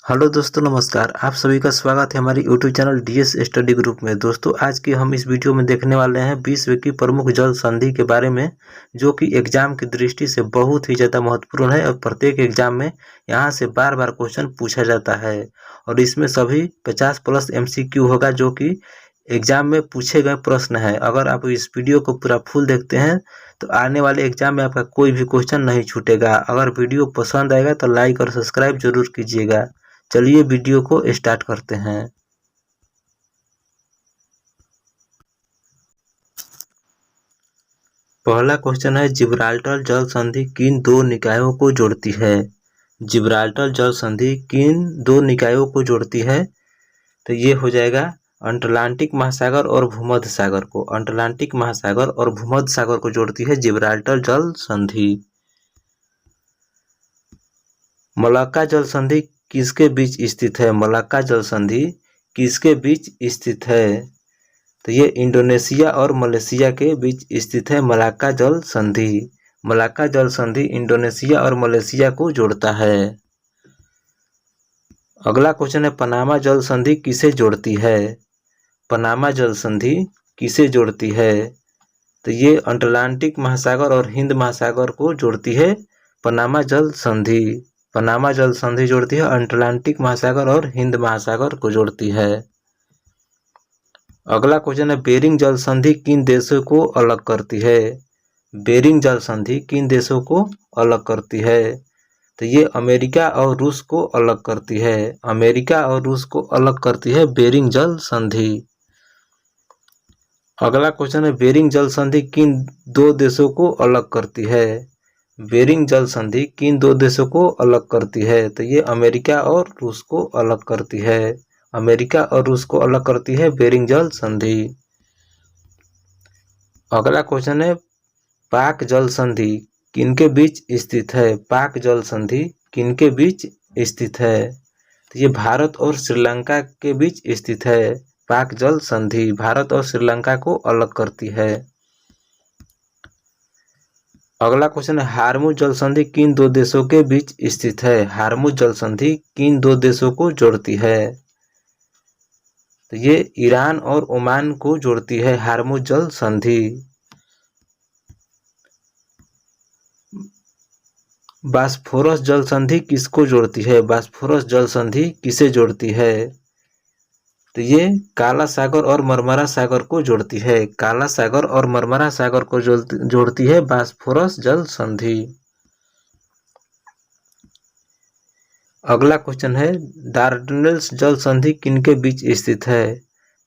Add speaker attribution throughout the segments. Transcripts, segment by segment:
Speaker 1: Hello दोस्तों, नमस्कार। आप सभी का स्वागत है हमारे YouTube channel DS study group में। दोस्तों, आज की हम इस वीडियो में देखने वाले हैं विश्व की प्रमुख जल संधि के बारे में, जो कि एग्जाम की दृष्टि से बहुत ही ज़्यादा महत्वपूर्ण है और प्रत्येक एग्जाम में यहाँ से बार बार क्वेश्चन पूछा जाता है। और इसमें सभी 50+ MCQ होगा, जो कि एग्जाम में पूछे गए प्रश्न है। अगर आप इस वीडियो को पूरा फुल देखते हैं तो आने वाले एग्जाम में आपका कोई भी क्वेश्चन नहीं छूटेगा। अगर वीडियो पसंद आएगा तो लाइक और सब्सक्राइब जरूर कीजिएगा। चलिए वीडियो को स्टार्ट करते हैं। पहला क्वेश्चन है, जिब्राल्टर जल संधि किन दो निकायों को जोड़ती है? जिब्राल्टर जल संधि किन दो निकायों को जोड़ती है? तो ये हो जाएगा अटलांटिक महासागर और भूमध्य सागर को। अटलांटिक महासागर और भूमध्य सागर को जोड़ती है जिब्राल्टर जल संधि। मलाक्का जल संधि किसके बीच स्थित है? मलाक्का जल संधि किसके बीच स्थित है? तो ये इंडोनेशिया और मलेशिया के बीच स्थित है मलाक्का जल संधि। मलाक्का जल संधि इंडोनेशिया और मलेशिया को जोड़ता है। अगला क्वेश्चन है, पनामा जल संधि किसे जोड़ती है? पनामा जल संधि किसे जोड़ती है? तो ये अटलांटिक महासागर और हिंद महासागर को जोड़ती है पनामा जल संधि। पनामा जल संधि जोड़ती है अटलांटिक महासागर और हिंद महासागर को जोड़ती है। अगला क्वेश्चन है, बेरिंग जल संधि किन देशों को अलग करती है? बेरिंग जल संधि किन देशों को अलग करती है? तो ये अमेरिका और रूस को अलग करती है। अमेरिका और रूस को अलग करती है बेरिंग जल संधि। अगला क्वेश्चन है, बेरिंग जल संधि किन दो देशों को अलग करती है? बेरिंग जल संधि किन दो देशों को अलग करती है? तो ये अमेरिका और रूस को अलग करती है। अमेरिका और रूस को अलग करती है बेरिंग जल संधि। अगला क्वेश्चन है, पाक जल संधि किनके बीच स्थित है? पाक जल संधि किनके बीच स्थित है? तो ये भारत और श्रीलंका के बीच स्थित है। पाक जल संधि भारत और श्रीलंका को अलग करती है। अगला क्वेश्चन है, हार्मुज जल संधि किन दो देशों के बीच स्थित है? हार्मुज जल संधि किन दो देशों को जोड़ती है? तो ये ईरान और ओमान को जोड़ती है हार्मुज जल संधि। बास्फोरस जल संधि किसको जोड़ती है? बास्फोरस जल संधि किसे जोड़ती है? तो ये काला सागर और मरमरा सागर को जोड़ती है। काला सागर और मरमरा सागर को जोड़ती है बास्फोरस जल संधि। अगला क्वेश्चन है, डार्डनेल्स जल संधि किनके बीच स्थित है?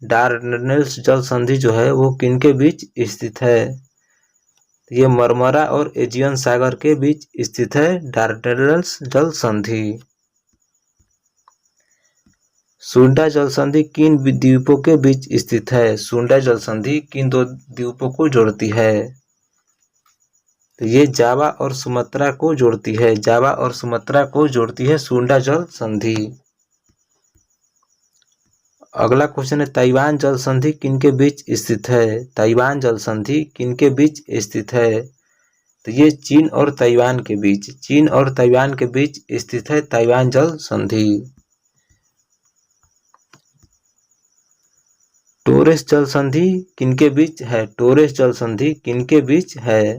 Speaker 1: डार्डनेल्स जल संधि जो है वो किनके बीच स्थित है? ये मरमरा और एजियन सागर के बीच स्थित है डार्डनेल्स जल संधि। सुंडा जल संधि किन द्वीपों के बीच स्थित है? सुंडा जल संधि किन दो द्वीपों को जोड़ती है? तो ये जावा और सुमात्रा को जोड़ती है। जावा और सुमात्रा को जोड़ती है सुंडा जल संधि। अगला क्वेश्चन है, ताइवान जल संधि किनके बीच स्थित है? ताइवान जल संधि किनके बीच स्थित है? तो ये चीन और ताइवान के बीच, चीन और ताइवान के बीच स्थित है ताइवान जल संधि। टोरेस जल संधि किनके बीच है? टोरेस जल संधि किनके बीच है?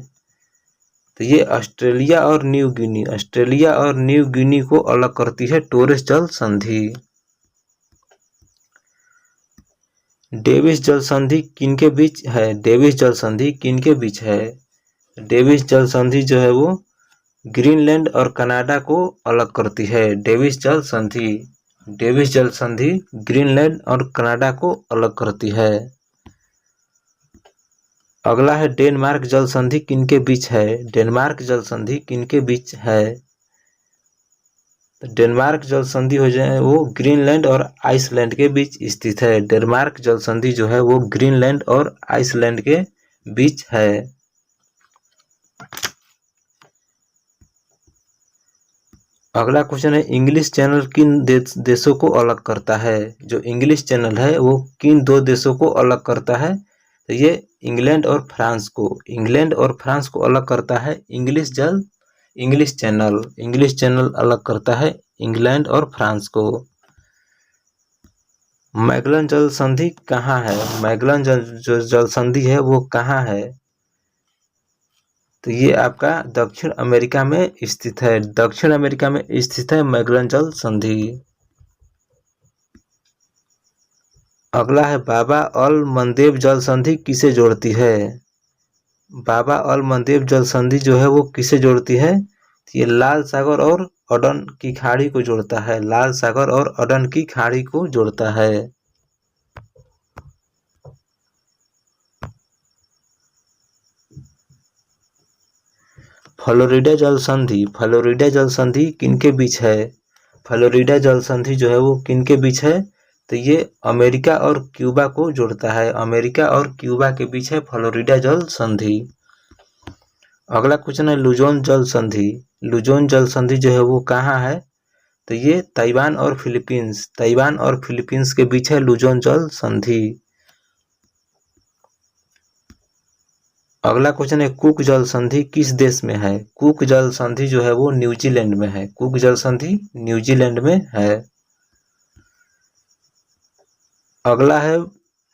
Speaker 1: तो ये ऑस्ट्रेलिया और न्यू गिनी, ऑस्ट्रेलिया और न्यू गिनी को अलग करती है टोरेस जल संधि। डेविस जल संधि किनके बीच है? डेविस जल संधि किनके बीच है? डेविस जल संधि जो है वो ग्रीनलैंड और कनाडा को अलग करती है। डेविस जल संधि, डेविस जल संधि ग्रीनलैंड और कनाडा को अलग करती है। अगला है, डेनमार्क जल संधि किनके बीच है? डेनमार्क जल संधि किनके बीच है? तो डेनमार्क जल संधि हो जाए वो ग्रीनलैंड और आइसलैंड के बीच स्थित है। डेनमार्क जल संधि जो है वो ग्रीनलैंड और आइसलैंड के बीच है। अगला क्वेश्चन है, इंग्लिश चैनल किन देशों को अलग करता है? जो इंग्लिश चैनल है वो किन दो देशों को अलग करता है? तो ये इंग्लैंड और फ्रांस को, इंग्लैंड और फ्रांस को अलग करता है इंग्लिश जल इंग्लिश चैनल अलग करता है इंग्लैंड और फ्रांस को। मैगलन जल संधि कहाँ है? मैगलन जो जल संधि है वो कहाँ है? तो ये आपका दक्षिण अमेरिका में स्थित है। दक्षिण अमेरिका में स्थित है मैगलन जल संधि। अगला है बाबा अल मंदेब जल संधि किसे जोड़ती है? बाबा अल मंदेब जल संधि जो है वो किसे जोड़ती है? तो ये लाल सागर और अडन की खाड़ी को जोड़ता है। लाल सागर और अडन की खाड़ी को जोड़ता है। फ्लोरिडा जल संधि, फ्लोरिडा जल संधि किनके बीच है? फ्लोरिडा जल संधि जो है वो किनके बीच है? तो ये अमेरिका और क्यूबा को जोड़ता है। अमेरिका और क्यूबा के बीच है फ्लोरिडा जल संधि। अगला क्वेश्चन है लुजोन जल संधि। लुजोन जल संधि जो है वो कहाँ है? तो ये ताइवान और फिलीपींस, ताइवान और फिलीपींस के बीच है लुजोन जल संधि। अगला क्वेश्चन है कुक जल संधि किस देश में है? कुक जल संधि जो है वो न्यूजीलैंड में है। कुक जल संधि न्यूजीलैंड में है। अगला है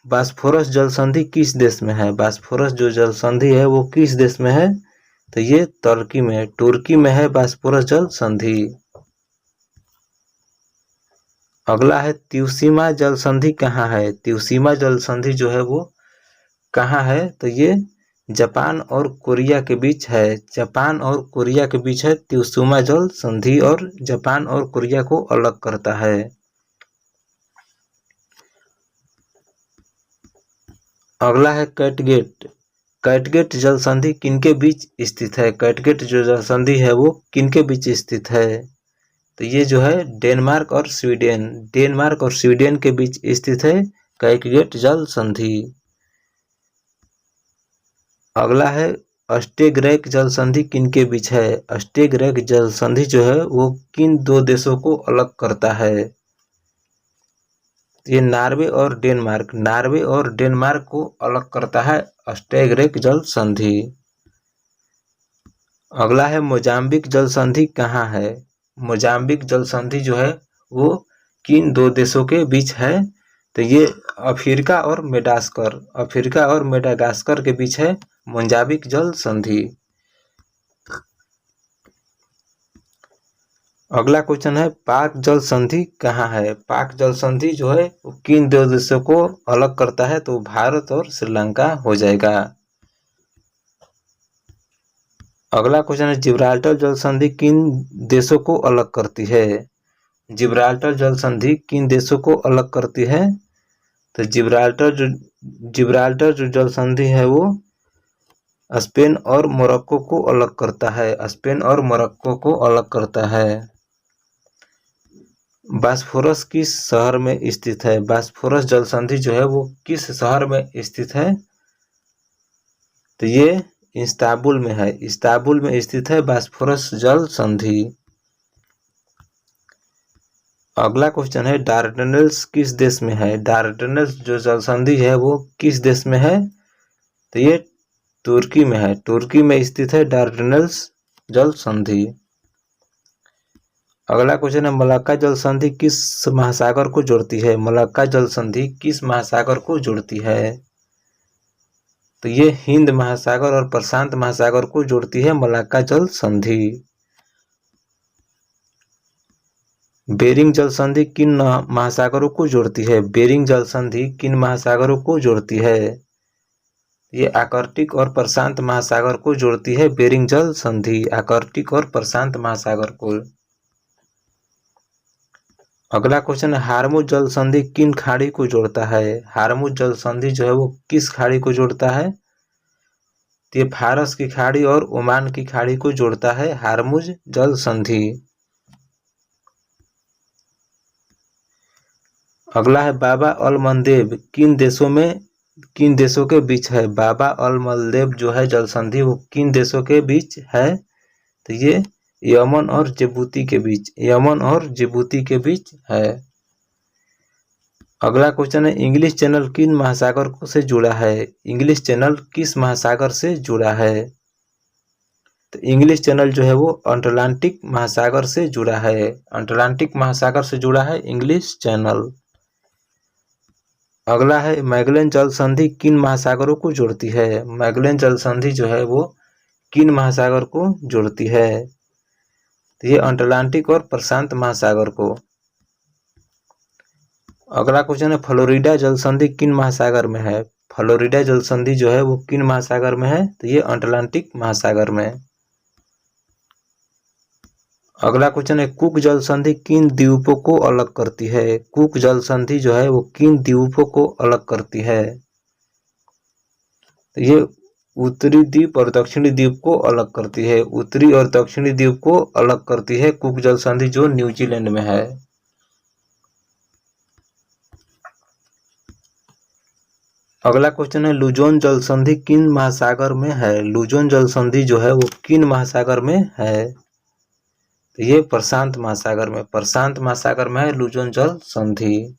Speaker 1: बास्फोरस जल संधि किस देश में है? बास्फोरस जो जल संधि है वो किस देश में है? तो ये तुर्की में है। तुर्की में है बास्फोरस जल संधि। अगला है त्यूशिमा जल संधि कहाँ है? त्यूशिमा जल संधि जो है वो कहाँ है? तो ये जापान और कोरिया के बीच है। जापान और कोरिया के बीच है त्यूशिमा जल संधि और जापान और कोरिया को अलग करता है। अगला है कैटगेट। कैटगेट जल संधि किनके बीच स्थित है? कैटगेट जो जल संधि है वो किनके बीच स्थित है? तो ये जो है डेनमार्क और स्वीडन, डेनमार्क और स्वीडन के बीच स्थित है कैटगेट जल संधि। अगला है अस्टेग्रैक जल संधि किनके बीच है? अस्टेग्रैक जल संधि जो है वो किन दो देशों को अलग करता है? ये नॉर्वे और डेनमार्क, नॉर्वे और डेनमार्क को अलग करता है अस्टेग्रैक जल संधि। अगला है मोजाम्बिक जल संधि कहाँ है? मोजाम्बिक जल संधि जो है वो किन दो देशों के बीच है? तो ये अफ्रीका और मेडागास्कर, अफ्रीका और मेडागास्कर के बीच है मोजाम्बिक जल संधि। अगला क्वेश्चन है पाक जल संधि कहाँ है? पाक जल संधि जो है वो किन दो देशों को अलग करता है? तो भारत और श्रीलंका हो जाएगा। अगला क्वेश्चन है जिब्राल्टर जल संधि किन देशों को अलग करती है? जिब्राल्टर जल संधि किन देशों को अलग करती है? तो जिब्राल्टर जो जल संधि है वो स्पेन और मोरक्को को अलग करता है। स्पेन और मोरक्को को अलग करता है। बास्फोरस किस शहर में स्थित है? बास्फोरस जल संधि जो है वो किस शहर में स्थित है? तो ये इस्तांबुल में है। इस्तांबुल में स्थित है बास्फोरस जल संधि। अगला क्वेश्चन है डार्डेनल्स किस देश में है? डार्डेनल्स जो जल संधि है वो किस देश में है? तो ये तुर्की में है। तुर्की में स्थित है डार्डेनल्स जल संधि। अगला क्वेश्चन है मलाक्का जल संधि किस महासागर को जोड़ती है? मलाक्का जल संधि किस महासागर को जोड़ती है? तो ये हिंद महासागर और प्रशांत महासागर को जोड़ती है मलाक्का जल संधि। बेरिंग जल संधि किन महासागरों को जोड़ती है? बेरिंग जल संधि किन महासागरों को जोड़ती है? ये आर्कटिक और प्रशांत महासागर को जोड़ती है बेरिंग जल संधि, आर्कटिक और प्रशांत महासागर को। अगला क्वेश्चन है हार्मुज जल संधि किन खाड़ी को जोड़ता है? हार्मुज जल संधि जो है वो किस खाड़ी को जोड़ता है? तो ये फारस की खाड़ी और ओमान की खाड़ी को जोड़ता है हार्मुज जल संधि। अगला है बाबा अल मंदेब किन देशों के बीच है? बाबा अल मंदेब जो है जल संधि वो किन देशों के बीच है? तो ये यमन और जिबूती के बीच, यमन और जिबूती के बीच है। अगला क्वेश्चन है इंग्लिश चैनल किन महासागर से जुड़ा है? इंग्लिश चैनल किस महासागर से जुड़ा है? तो इंग्लिश चैनल जो है वो अटलांटिक महासागर से जुड़ा है, अटलांटिक महासागर से जुड़ा है इंग्लिश चैनल। अगला है मैगेलन जल संधि किन महासागरों को जोड़ती है। मैगेलन जल संधि जो है वो किन महासागर को जोड़ती है, तो ये अटलांटिक और प्रशांत महासागर को। अगला क्वेश्चन है फ्लोरिडा जल संधि किन महासागर में है। फ्लोरिडा जल संधि जो है वो किन महासागर में है, तो ये अटलांटिक महासागर में। अगला क्वेश्चन है कुक जल संधि किन द्वीपों को अलग करती है। कुक जल संधि जो है वो किन द्वीपों को अलग करती है, तो ये उत्तरी द्वीप और दक्षिणी द्वीप को अलग करती है। उत्तरी और दक्षिणी द्वीप को अलग करती है कुक जल संधि जो न्यूजीलैंड में है। अगला क्वेश्चन है लुजोन जल संधि किन महासागर में है। लुजोन जल संधि जो है वो किन महासागर में है, तो ये प्रशांत महासागर में, प्रशांत महासागर में है लुजोन जल संधि।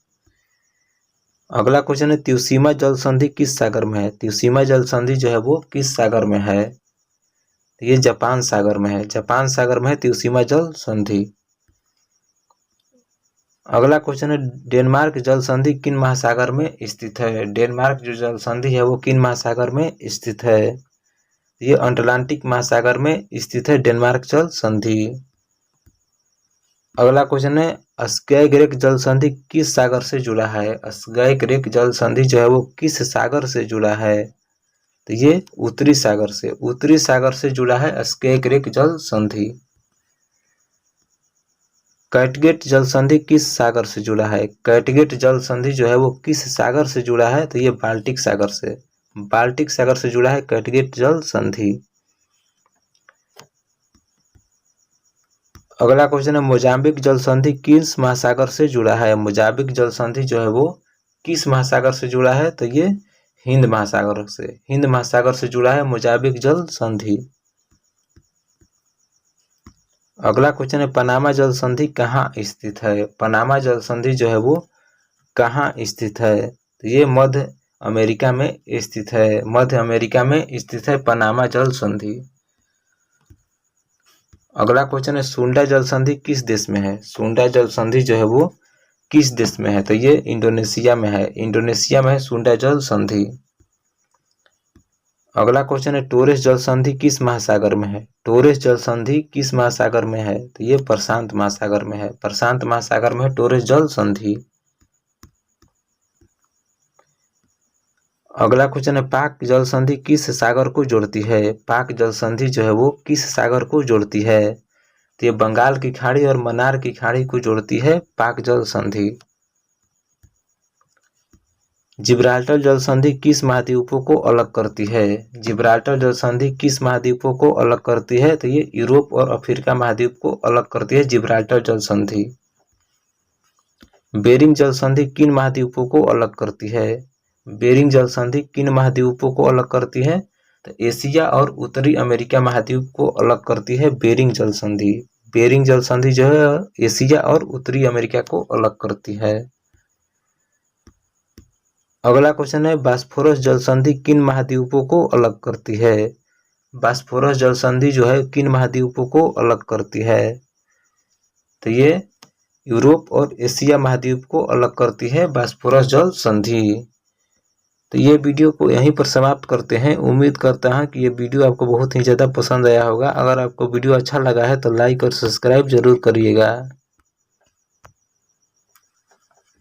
Speaker 1: अगला क्वेश्चन है त्यूशिमा जल संधि किस सागर में है। त्यूशिमा जल संधि जो है वो किस सागर में है, तो ये जापान सागर में है, जापान सागर में है त्यूशिमा जल संधि। अगला क्वेश्चन है डेनमार्क जल संधि किन महासागर में स्थित है। डेनमार्क जो जल संधि है वो किन महासागर में स्थित है, ये अटलांटिक महासागर में स्थित है डेनमार्क जल संधि। अगला क्वेश्चन है स्कैगरेक जल संधि किस सागर से जुड़ा है। स्कैगरेक जल संधि जो है वो किस सागर से जुड़ा है, तो ये उत्तरी सागर से, उत्तरी सागर से जुड़ा है स्कैगरेक जल संधि। कैटगेट जल संधि किस सागर से जुड़ा है। कैटगेट जल संधि जो है वो किस सागर से जुड़ा है, तो ये बाल्टिक सागर से, बाल्टिक सागर से जुड़ा है कैटगेट जल संधि। अगला क्वेश्चन है मोजाम्बिक जल संधि किस महासागर से जुड़ा है। मोजाम्बिक जल संधि जो है वो किस महासागर से जुड़ा है, तो ये हिंद महासागर से, हिंद महासागर से जुड़ा है मोजाम्बिक जल संधि। अगला क्वेश्चन है पनामा जल संधि कहाँ स्थित है। पनामा जल संधि जो है वो कहाँ स्थित है, तो ये मध्य अमेरिका में स्थित है, मध्य अमेरिका में स्थित है पनामा जल संधि। अगला क्वेश्चन है सुंडा जल संधि किस देश में है। सुंडा जल संधि जो है वो किस देश में है, तो ये इंडोनेशिया में है, इंडोनेशिया में है सुंडा जल संधि। अगला क्वेश्चन है टोरेस जल संधि किस महासागर में है। टोरेस जल संधि किस महासागर में है, तो ये प्रशांत महासागर में है, प्रशांत महासागर में है टोरेस जल संधि। अगला क्वेश्चन है पाक जल संधि किस सागर को जोड़ती है। पाक जल संधि जो है वो किस सागर को जोड़ती है, तो ये बंगाल की खाड़ी और मन्नार की खाड़ी को जोड़ती है पाक जल संधि। जिब्राल्टर जल संधि किस महाद्वीपों को अलग करती है। जिब्राल्टर जल संधि किस महाद्वीपों को अलग करती है, तो ये यूरोप और अफ्रीका महाद्वीप को अलग करती है जिब्राल्टर जल संधि। बेरिंग जल संधि किन महाद्वीपों को अलग करती है। बेरिंग जल संधि किन महाद्वीपों को अलग करती है, तो एशिया और उत्तरी अमेरिका महाद्वीप को अलग करती है बेरिंग जल संधि। बेरिंग जल संधि जो है एशिया और उत्तरी अमेरिका को अलग करती है। अगला क्वेश्चन है बास्फोरस जल संधि किन महाद्वीपों को अलग करती है। बास्फोरस जल संधि जो है किन महाद्वीपों को अलग करती है, तो ये यूरोप और एशिया महाद्वीप को अलग करती है बास्फोरस जल संधि। तो ये वीडियो को यहीं पर समाप्त करते हैं। उम्मीद करता हूं कि ये वीडियो आपको बहुत ही ज़्यादा पसंद आया होगा। अगर आपको वीडियो अच्छा लगा है तो लाइक और सब्सक्राइब जरूर करिएगा।